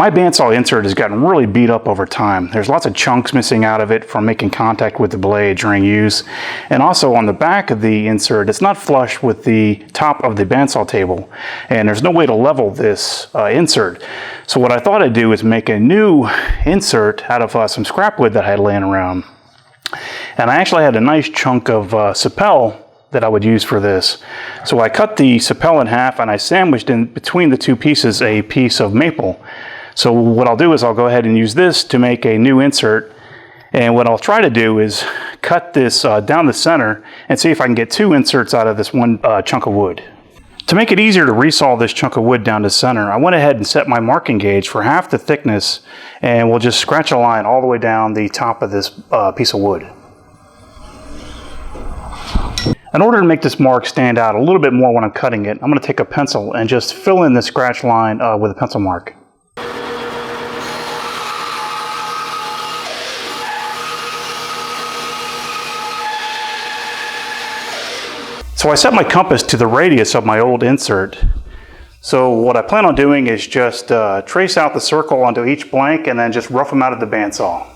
My bandsaw insert has gotten really beat up over time. There's lots of chunks missing out of it from making contact with the blade during use. And also on the back of the insert, it's not flush with the top of the bandsaw table. And there's no way to level this insert. So what I thought I'd do is make a new insert out of some scrap wood that I had laying around. And I actually had a nice chunk of sapel that I would use for this. So I cut the sapel in half and I sandwiched in between the two pieces a piece of maple. So what I'll do is I'll go ahead and use this to make a new insert. And what I'll try to do is cut this down the center and see if I can get two inserts out of this one chunk of wood. To make it easier to resaw this chunk of wood down the center, I went ahead and set my marking gauge for half the thickness, and we'll just scratch a line all the way down the top of this piece of wood. In order to make this mark stand out a little bit more when I'm cutting it, I'm going to take a pencil and just fill in the scratch line with a pencil mark. So I set my compass to the radius of my old insert. So what I plan on doing is just trace out the circle onto each blank and then just rough them out of the bandsaw.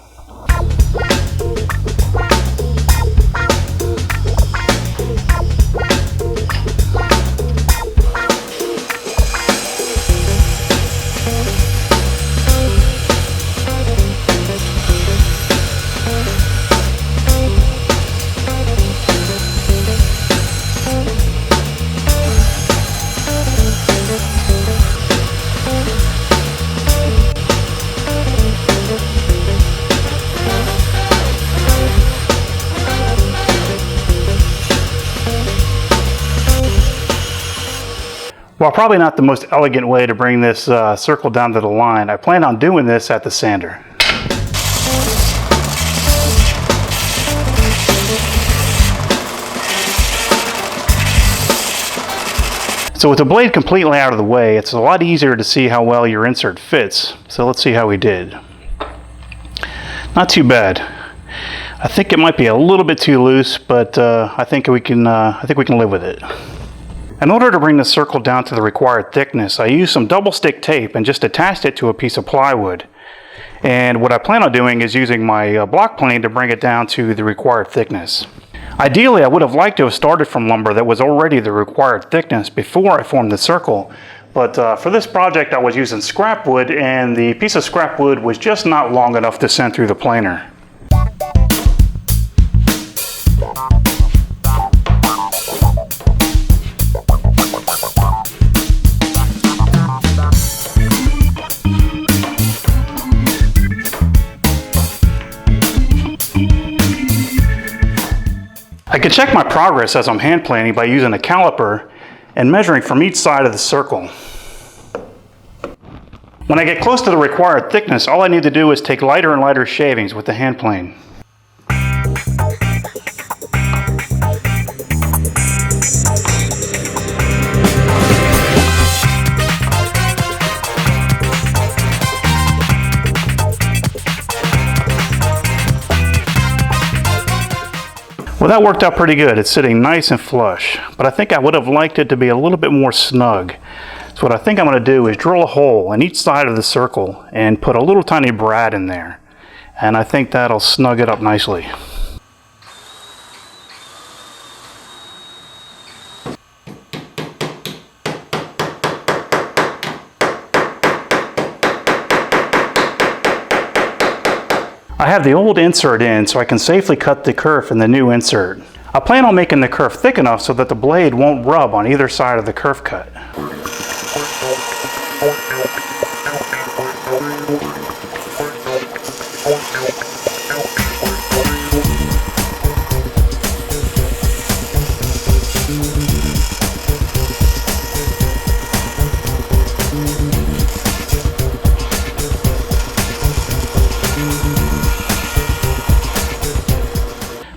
While probably not the most elegant way to bring this circle down to the line, I plan on doing this at the sander. So with the blade completely out of the way, it's a lot easier to see how well your insert fits. So let's see how we did. Not too bad. I think it might be a little bit too loose, but I think we can live with it. In order to bring the circle down to the required thickness, I used some double stick tape and just attached it to a piece of plywood. And what I plan on doing is using my block plane to bring it down to the required thickness. Ideally, I would have liked to have started from lumber that was already the required thickness before I formed the circle. But for this project, I was using scrap wood, and the piece of scrap wood was just not long enough to send through the planer. I can check my progress as I'm hand planing by using a caliper and measuring from each side of the circle. When I get close to the required thickness, all I need to do is take lighter and lighter shavings with the hand plane. Well, that worked out pretty good. It's sitting nice and flush, but I think I would have liked it to be a little bit more snug. So what I think I'm going to do is drill a hole in each side of the circle and put a little tiny brad in there. And I think that'll snug it up nicely. I have the old insert in so I can safely cut the kerf in the new insert. I plan on making the kerf thick enough so that the blade won't rub on either side of the kerf cut.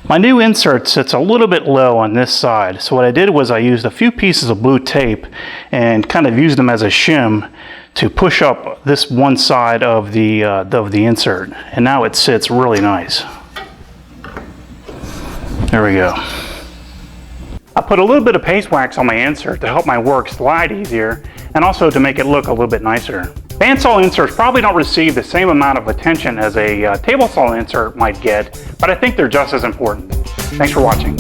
My new insert sits a little bit low on this side, so what I did was I used a few pieces of blue tape and kind of used them as a shim to push up this one side of the insert, and now it sits really nice. There we go. I put a little bit of paste wax on my insert to help my work slide easier and also to make it look a little bit nicer. Bandsaw inserts probably don't receive the same amount of attention as a table saw insert might get, but I think they're just as important. Thanks for watching.